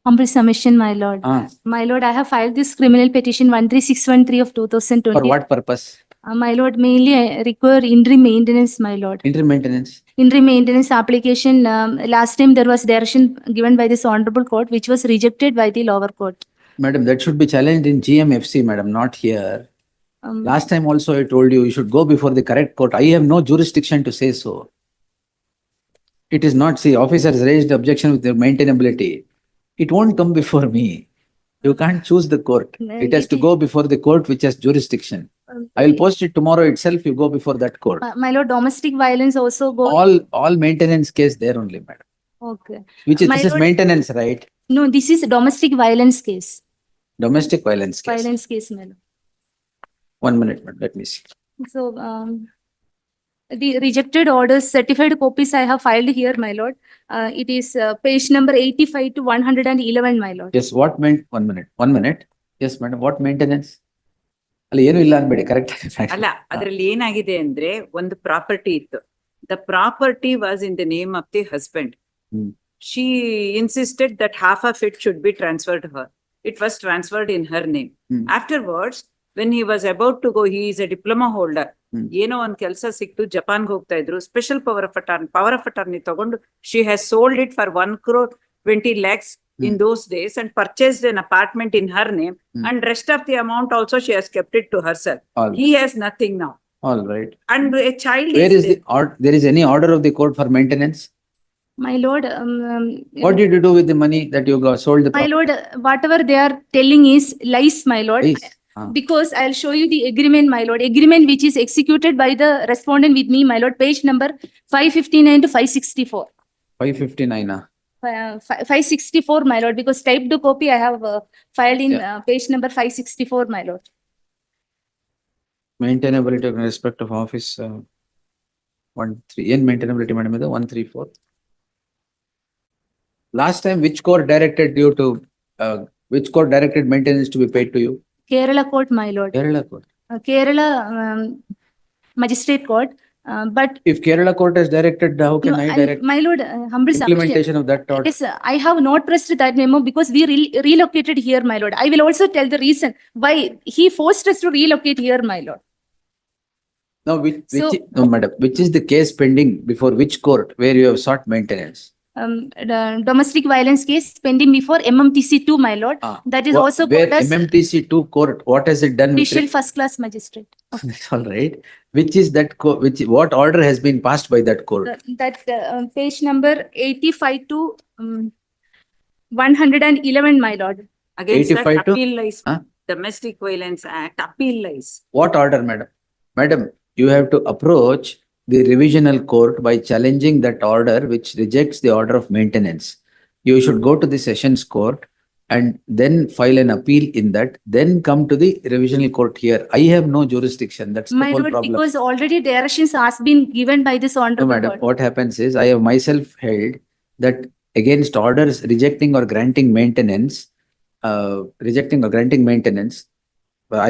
Humble submission, my lord. My lord, I have filed this criminal petition 13613 of 2020. For what purpose? My lord, mainly I require interim maintenance, my lord. Interim maintenance. Interim maintenance application. Last time there was direction given by this honorable court, which was rejected by the lower court. Madam, that should be challenged in GMFC, madam, not here. Um, Last time also I told you, you should go before the correct court. I have no jurisdiction to say so. It is not, see, officers raised objection with their maintainability. It won't come before me. You can't choose the court. It has to go before the court which has jurisdiction. I will post it tomorrow itself. You go before that court. My lord, domestic violence also go. All maintenance case there only, madam. Okay. Which is, My this is lord- maintenance, right? No, this is domestic violence case. Domestic violence case. Violence case, my lord. 1 minute, madam. Let me see. So, the rejected orders, certified copies I have filed here, my lord. It is page number 85 to 111, my lord. Yes, what meant 1 minute? 1 minute. Yes, madam. What maintenance? ಅಲ್ಲಿ ಏನು ಇಲ್ಲ ಅನ್ಬೇಡಿ correct ಅಲ್ಲ ಅದ್ರಲ್ಲಿ ಏನಾಗಿದೆ ಅಂದ್ರೆ ಒಂದು property ಇತ್ತು. The property was in the name of the husband. She insisted that half of it should be transferred her. It was transferred in her name. Afterwards when he was about to go, he is a diploma holder. ಏನೋ ಒಂದ್ ಕೆಲಸ ಸಿಕ್ತು, ಜಪಾನ್ಗೆ ಹೋಗ್ತಾ ಇದ್ರು. Special power of attorney ತಗೊಂಡು she has sold it for 1,20 lakhs in those days and purchased an apartment in her name, and rest of the amount also she has kept it to herself. He has nothing now. All right. And a child Where is the there is any order of the court for maintenance? My lord, What did you do with the money that you got sold the my property? lord, whatever they are telling is lies, my lord. Please. Because I'll show you the agreement, my lord. Agreement which is executed by the respondent with me, my lord. Page number 559 to 564. 559. 564, my lord. Because typed copy I have filed in page number 564, my lord. Maintainability in respect of office 13. Yen maintainability madam idu 134. Last time which court directed you to which court directed maintenance to be paid to you? Kerala court, my lord. Kerala court. Kerala magistrate court. But If Kerala court has directed, how can no, I direct my lord, humble submission. implementation of that order? Yes, I have not pressed that memo because we relocated here, my lord. I will also tell the reason why he forced us to relocate here, my lord. No, no, madam. Which is the case pending before which court where you have sought maintenance? The domestic violence case pending before MMTC 2, my lord. That is also where called as MMTC 2 court. What has it done? judicial first class magistrate. That's all right. Which is that court? What order has been passed by that court? That page number 85 to 111, my lord. against that 85 to? appeal lies. Domestic Violence Act appeal lies. What order, madam? Madam, you have to approach the revisional court by challenging that order which rejects the order of maintenance. You should go to the sessions court and then file an appeal in that, then come to the revisional court here. I have no jurisdiction. That's the My whole lord, problem. because already directions has been given by this No, honorable madam, court. what happens is I have myself held that against orders rejecting or granting maintenance, I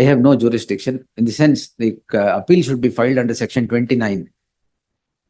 have no jurisdiction. In the sense, the appeal should be filed under section 29.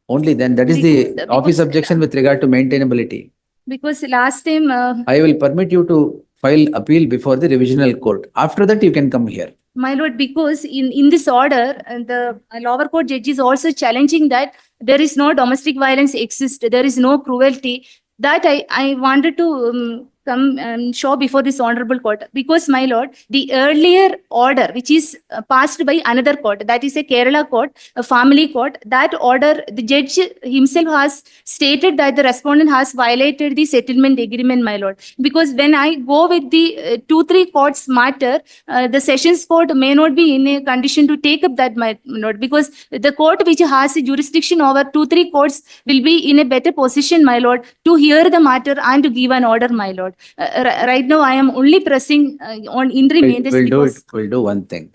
Only then, that is the office objection with regard to maintainability. Because last time, I will permit you to file appeal before the revisional court. After that, you can come here. my lord, because in this order, the lower court judge is also challenging that there is no domestic violence exist, there is no cruelty. That I wanted to come and show before this honorable court. Because, my lord, the earlier order which is passed by another court, that is a Kerala court, a family court, that order, the judge himself has stated that the respondent has violated the settlement agreement, my lord. Because when I go with the 2-3 courts matter, the sessions court may not be in a condition to take up that, my lord. Because the court which has a jurisdiction over 2-3 courts will be in a better position, my lord, to hear the matter and to give an order, my lord. Right now, I am only pressing on interim maintenance. We'll do one thing.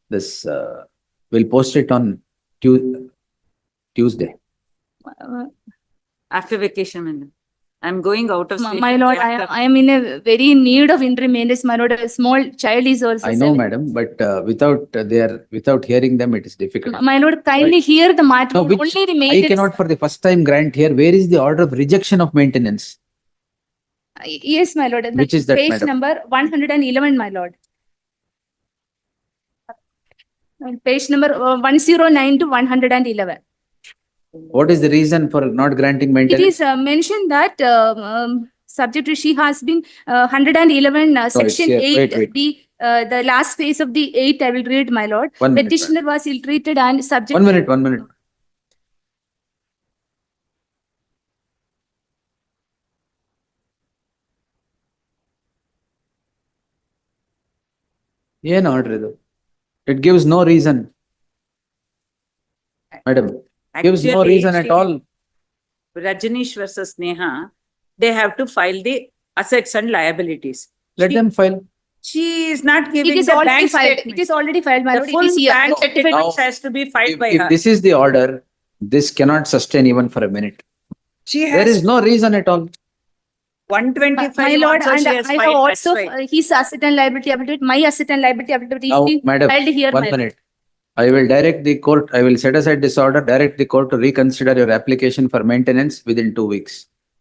This we'll post it on Tuesday. After vacation, madam. I'm going out of state. My lord, I am in a very need of interim maintenance, my lord. A small child is also. I know, 7. madam, but without hearing them, it is difficult. My lord, kindly hear the matter. No, which only the I maintenance. cannot for the first time grant here. Where is the order of rejection of maintenance? Yes, my lord. Which is that, Page madam? number 111, my lord. Page number 109 to 111. What is the reason for not granting It maintenance? is mentioned that subject to she has been 111 section here. 8 Wait. the last phase of the 8 I will read, my lord. 1 minute. Petitioner was ill-treated and subject. 1 minute. 1 minute. ಏನು order ಇದು? It gives no reason. Madam, gives no Actually, reason at all. Rajanish versus Neha, they have to file the assets and liabilities. Let them file. She is not It giving is the already bank filed. statement. It is already filed, my The lord. It full is here. bank statement Now, has to be filed by If her. this is the order, this cannot sustain even for a minute. She There has is no reason at all. 125 My lord, also and she has I have filed, also that's why. his asset and liability affidavit, my asset and liability affidavit is Now, being madam, filed here, 1 my lord. minute. I will direct the court, I will set aside this order, direct the court to reconsider your application for maintenance within 2 weeks.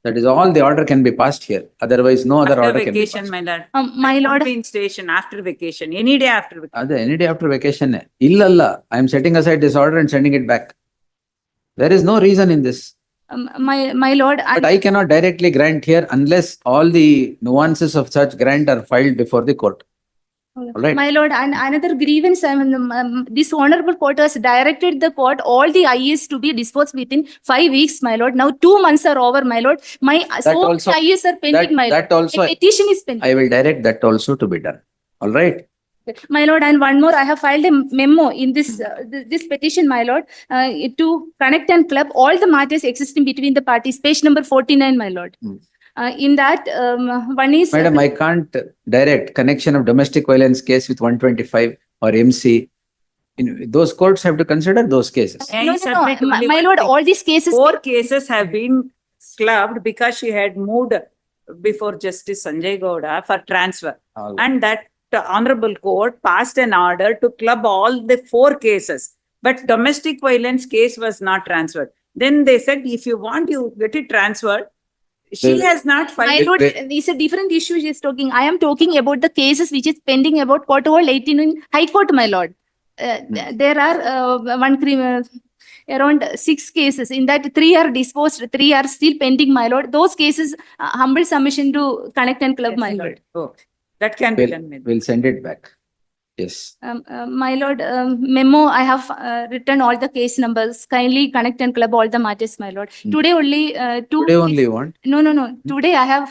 That is all the order can be passed here. Otherwise, no other After order can be vacation, passed. my lord. My I won't lord, be in station after vacation, any day after vacation. Other any day after vacation. Illalla, I am setting aside this order and sending it back. There is no reason in this. my lord, But I cannot directly grant here unless all the nuances of such grant are filed before the court. All right. my lord, and another grievance, this honorable court has directed the court, all the IAs to be disposed within 5 weeks, my lord. Now 2 months are over, my lord. My so also- IAs are pending, my lord. That also, My petition is pending. I will direct that also to be done. All right. My lord, and one more, I have filed a memo in this this petition, my lord, to connect and club all the matters existing between the parties. Page number 49, my lord. Hmm. In that, one is. Madam, I can't direct connection of domestic violence case with 125 or MC. Those courts have to consider those cases. May I No, submit only my one lord, thing? all these cases. 4 cases have been clubbed because she had moved before Justice Sanjay Gowda for transfer. All- And that honorable court passed an order to club all the 4 cases. But domestic violence case was not transferred. Then they said, if you want, you get it transferred. She Well, has not My filed. lord, it's a different issue she is talking. I am talking about the cases which is pending about Court Hall 18 in High Court, my lord. There are around 6 cases. In that, 3 are disposed, 3 are still pending, my lord. Those cases, humble submission to connect and club, my lord. Oh, that can be We'll, done. madam. we'll send it back. Yes. My lord, memo, I have written all the case numbers. Kindly connect and club all the matters, my lord. Today only, Today only you want? No. Today I have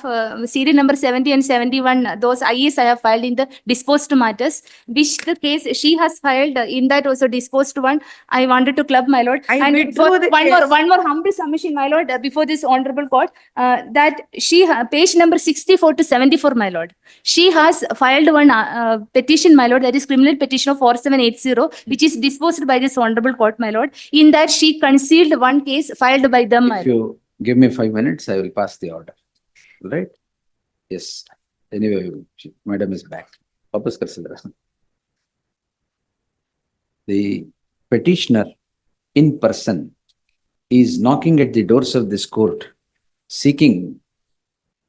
serial number 70 and 71. Those IAs I have filed in the disposed matters, which the case she has filed in that also disposed one. I wanted to club, my lord. I And withdrew for the one more humble submission, my lord, before this honorable court, that she page number 64 to 74, my lord. She has filed one petition, my lord, that is criminal petition of 4780, which is disposed by this honorable court, my lord. In that, she concealed one case filed by them, my If lord. you give me 5 minutes, I will pass the order. All right? Yes. Anyway, madam is back. Wapas kar sakta hai. The petitioner in person is knocking at the doors of this court, seeking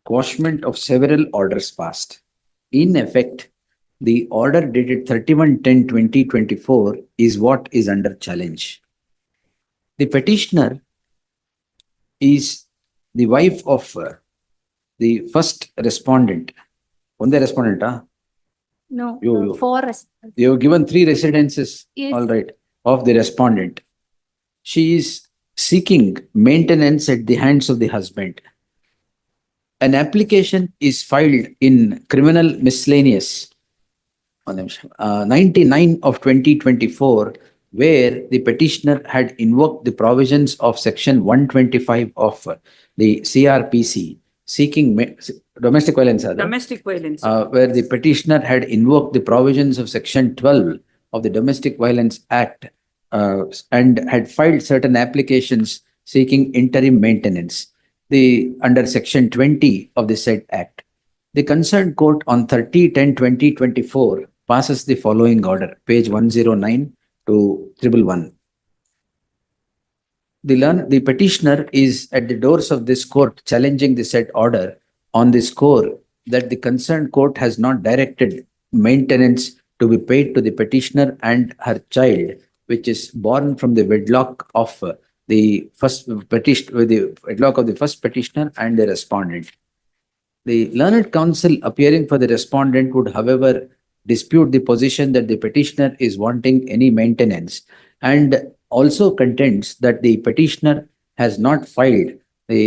quashment of several orders passed. In effect, the order dated 31/10/2024 is what is under challenge. The petitioner is the wife of the first respondent. One respondent, huh? No, You. 4. You have given 3 residences, Yes. all right, of the respondent. She is seeking maintenance at the hands of the husband. An application is filed in criminal miscellaneous 99 of 2024, where the petitioner had invoked the provisions of section 125 of the CRPC, seeking domestic violence. Domestic violence. Where the petitioner had invoked the provisions of section 12 of the Domestic Violence Act and had filed certain applications seeking interim maintenance under section 20 of the said act. The concerned court on 30/10/2024 passes the following order, page 109 to 111. The petitioner is at the doors of this court challenging the said order on the score that the concerned court has not directed maintenance to be paid to the petitioner and her child, which is born from the wedlock of the first petitioner and the respondent. The learned counsel appearing for the respondent would, however, dispute the position that the petitioner is wanting any maintenance, and also contends that the petitioner has not filed the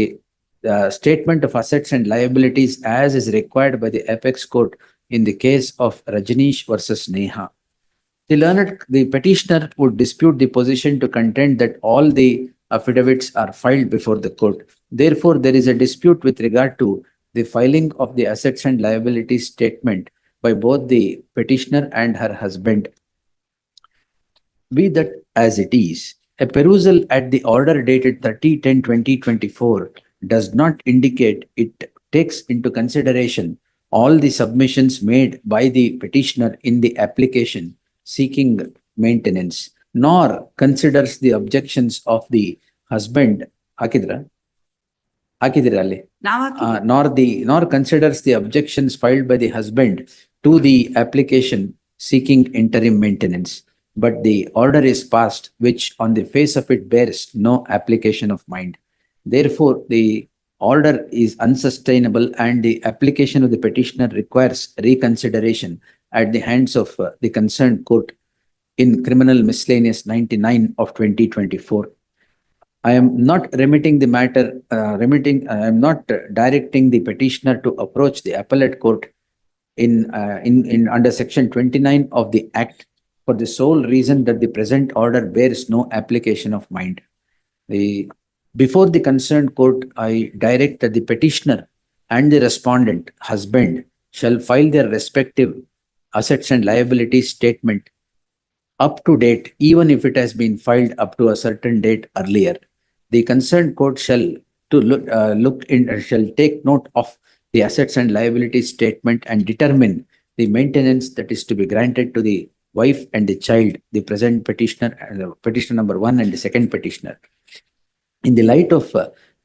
statement of assets and liabilities as is required by the apex court in the case of Rajneesh versus Neha. The petitioner would dispute the position to contend that all the affidavits are filed before the court. Therefore, there is a dispute with regard to the filing of the assets and liabilities statement by both the petitioner and her husband. Be that as it is, a perusal at the order dated 30/10/2024 does not indicate it takes into consideration all the submissions made by the petitioner in the application seeking maintenance, nor considers the objections of the husband. Hakidra ಅಲ್ಲಿ nor considers the objections filed by the husband to the application seeking interim maintenance, but the order is passed which on the face of it bears no application of mind. Therefore, the order is unsustainable and the application of the petitioner requires reconsideration at the hands of the concerned court in Criminal Miscellaneous 99 of 2024. I am not remitting the matter, I am not directing the petitioner to approach the appellate court in under section 29 of the Act for the sole reason that the present order bears no application of mind. Before the concerned court, I direct that the petitioner and the respondent, husband, shall file their respective assets and liabilities statement up to date, even if it has been filed up to a certain date earlier. The concerned court shall take note of the assets and liabilities statement and determine the maintenance that is to be granted to the wife and the child, the present petitioner, petitioner number 1 and the second petitioner. In the light of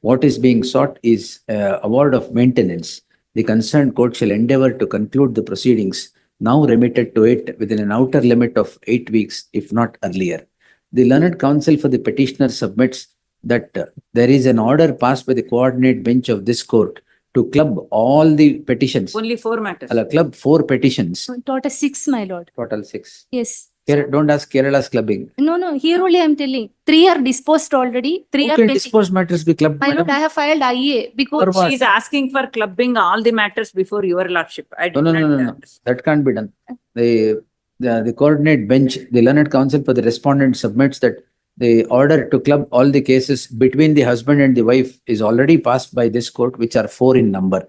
what is being sought is award of maintenance, the concerned court shall endeavor to conclude the proceedings now remitted to it within an outer limit of 8 weeks, if not earlier. The learned counsel for the petitioner submits that there is an order passed by the coordinate bench of this court to club all the petitions. Only 4 matters. Club 4 petitions. Total 6, my lord. Total 6. Yes. Don't ask Kerala's clubbing. No, here only I am telling. 3 are disposed already. 3 are pending. Disposed matters be clubbed. My lord, I have filed IA because she is asking for clubbing all the matters before your lordship. No. That can't be done. The coordinate bench, the learned counsel for the respondent submits that the order to club all the cases between the husband and the wife is already passed by this court, which are 4 in number.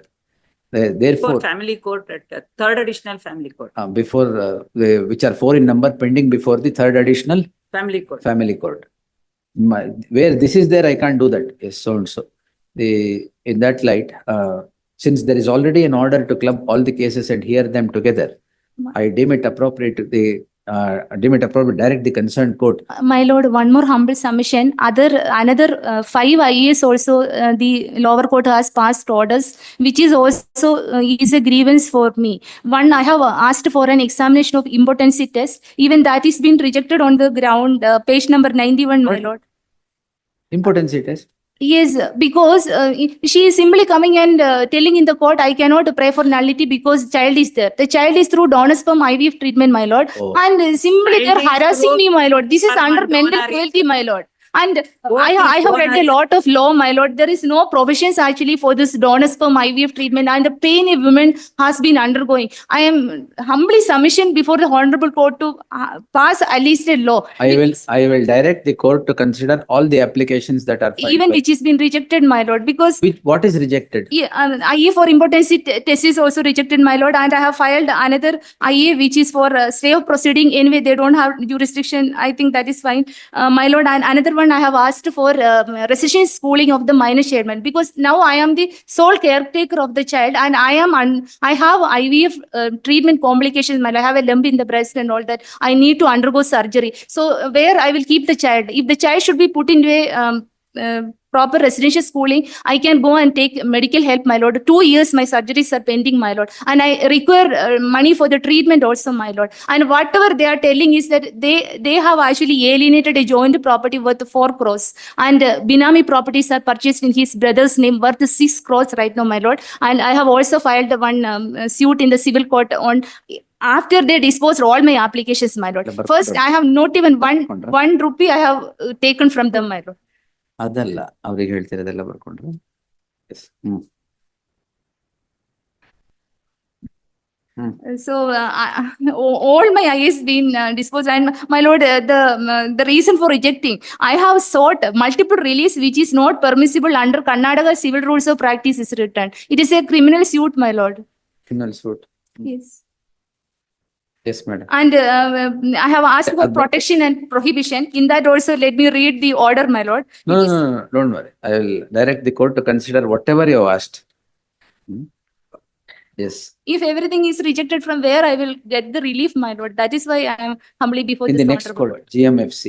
Therefore, for family court, at third additional family court. Which are 4 in number pending before the third additional family court. Where this is there, I can't do that. Yes, so and so. In that light, since there is already an order to club all the cases and hear them together, I deem it appropriate to direct the concerned court. My lord, one more humble submission. Another 5 IAs also the lower court has passed orders, which is also is a grievance for me. One, I have asked for an examination of impotency test. Even that is been rejected on the ground. Page number 91, my lord. Impotency test? Yes, because she is simply coming and telling in the court, I cannot pray for nullity because child is there. The child is through donor sperm IVF treatment, my lord. Oh. And simply they are harassing me, my lord. This is Sperm under mental donor. cruelty, my lord. And What I is have read a donor? lot of law, my lord. There is no provisions actually for this donor sperm IVF treatment and the pain a woman has been undergoing. I am humbly submission before the honorable court to pass at least a law. I will direct the court to consider all the applications that are filed. Even which has been rejected, my lord, because What is rejected? yeah, IA for impotency test is also rejected, my lord, and I have filed another IA which is for stay of proceeding. Anyway, they don't have jurisdiction. I think that is fine, my lord. And another one, I have asked for residential schooling of the minor chairman because now I am the sole caretaker of the child and I have IVF treatment complications. I have a lump in the breast and all that. I need to undergo surgery. So where I will keep the child? If the child should be put into a proper residential schooling, I can go and take medical help, my lord. 2 years my surgeries are pending, my lord, and I require money for the treatment also, my lord. And whatever they are telling is that they have actually alienated a joint property worth 4 crores, and Binami properties are purchased in his brother's name worth 6 crores right now, my lord. And I have also filed one suit in the civil court on after they disposed all my applications, my lord. First, I have not even one rupee I have taken from them, my lord. ಅದಲ್ಲ ಅವ್ರಿಗೆ ಹೇಳ್ತಿರೋದೆಲ್ಲ ಬರ್ಕೊಂಡ್ರು. Yes. So all my IS been disposed, and my lord, the reason for rejecting, I have sought multiple release which is not permissible under Karnataka Civil Rules of Practice is written. It is a criminal suit, my lord. Criminal suit. Yes. Yes, madam. And I have asked for protection and prohibition. In that also, let me read the order, my lord. No, don't worry. I will direct the court to consider whatever you have asked. Yes. If everything is rejected, from where I will get the relief, my lord. That is why I am humbly before In this the next honorable court, GMFC.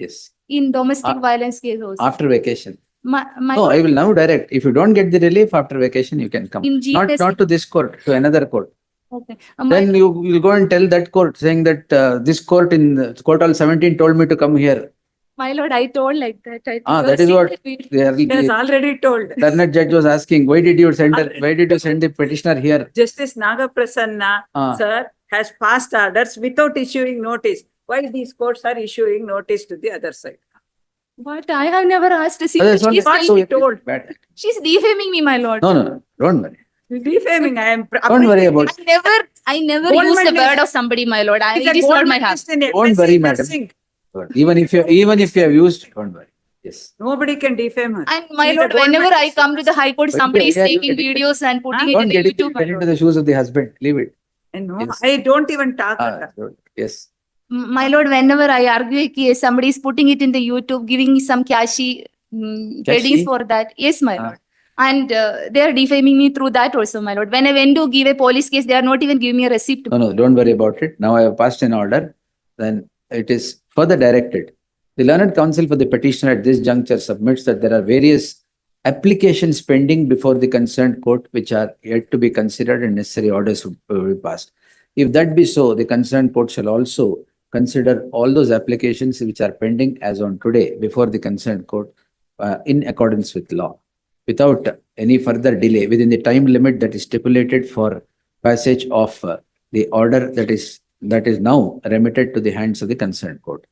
Yes. in domestic violence case also. After vacation. My No, lord, I will now direct. If you don't get the relief after vacation, you can come. In GMFC. Not to this court, to another court. okay. Then you will go and tell that court saying that this court in court all 17 told me to come here. My lord, I told like that. That is what He has the already told. Learned judge was asking. Why did you send the petitioner here? Justice Nagaprasanna, sir, has passed orders without issuing notice. Why these courts are issuing notice to the other side? But I have never asked. See, That's only she told. she's defaming me, my lord. No, don't worry. Defaming, I am. Don't worry about I never Gold use the medalist. word of somebody, my lord. He's It a is gold not my house. medalist in Don't MSc worry, madam. nursing. Even if you have used, don't worry. Yes. Nobody can defame her. And my She's a lord, gold whenever I medalist. come to the high court, But somebody is why are you taking getting- videos and putting it Don't in the get YouTube. my into lord. the shoes of the husband. Leave it. And no, Yes. I don't even talk. Yes. My lord, whenever I argue a case, somebody is putting it in the YouTube, giving me some cashy headings for that. Yes, my lord. And they are defaming me through that also, my lord. When I went to give a police case, they are not even giving me a receipt. No, don't worry about it. Now I have passed an order. Then it is further directed. The learned counsel for the petitioner at this juncture submits that there are various applications pending before the concerned court which are yet to be considered and necessary orders will be passed. If that be so, the concerned court shall also consider all those applications which are pending as on today before the concerned court in accordance with law, without any further delay, within the time limit that is stipulated for passage of the order that is now remitted to the hands of the concerned court,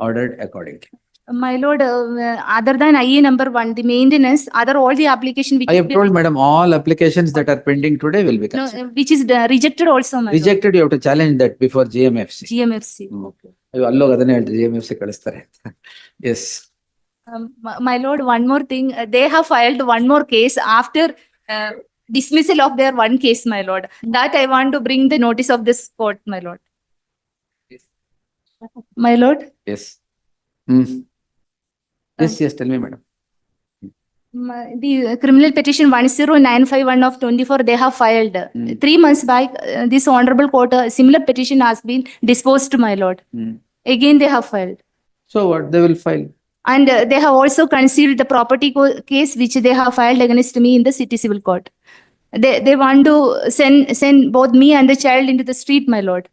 ordered accordingly. My lord, other than IA number 1, the maintenance, all the application which I have told madam, all applications that are pending today will be no, considered. which is rejected also, my lord. Rejected, you have to challenge that before GMFC. GMFC. Okay. ಅಲ್ಲೋಗಿ ಅದನ್ನೇ ಹೇಳ್ತಾರೆ GMFC ಕಳಿಸ್ತಾರೆ. Yes. My lord, one more thing. They have filed one more case after dismissal of their one case, my lord. That I want to bring the notice of this court, my lord. My lord. Yes. Yes, tell me, madam. The criminal petition 10951 of 24, they have filed. 3 months back, this honorable court, a similar petition has been disposed to, my lord. Again, they have filed. So what? They will file. And they have also concealed the property case which they have filed against me in the city civil court. They want to send both me and the child into the street, my lord.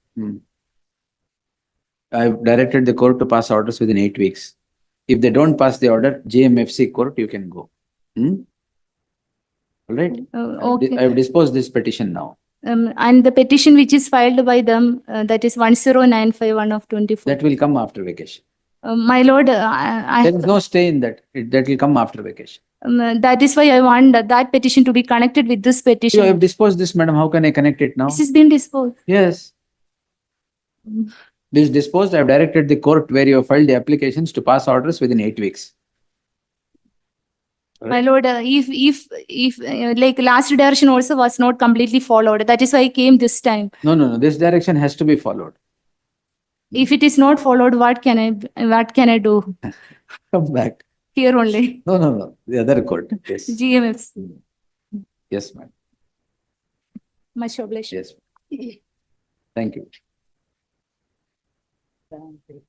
I have directed the court to pass orders within 8 weeks. If they don't pass the order, GMFC court, you can go. All right. Okay. I have disposed this petition now. And the petition which is filed by them, that is 10951 of 24. That will come after vacation. My lord, There is no stay in that. That will come after vacation. that is why I want that petition to be connected with this petition. You have disposed this, madam. How can I connect it now? This has been disposed. Yes. This is disposed. I have directed the court where you have filed the applications to pass orders within 8 weeks. My lord, if like last direction also was not completely followed, that is why I came this time. No. This direction has to be followed. If it is not followed, what can I do? Come back. Here only. No. The other court. Yes. GMFC. Yes, ma'am. Much obliged. Yes. Thank you. Thank you.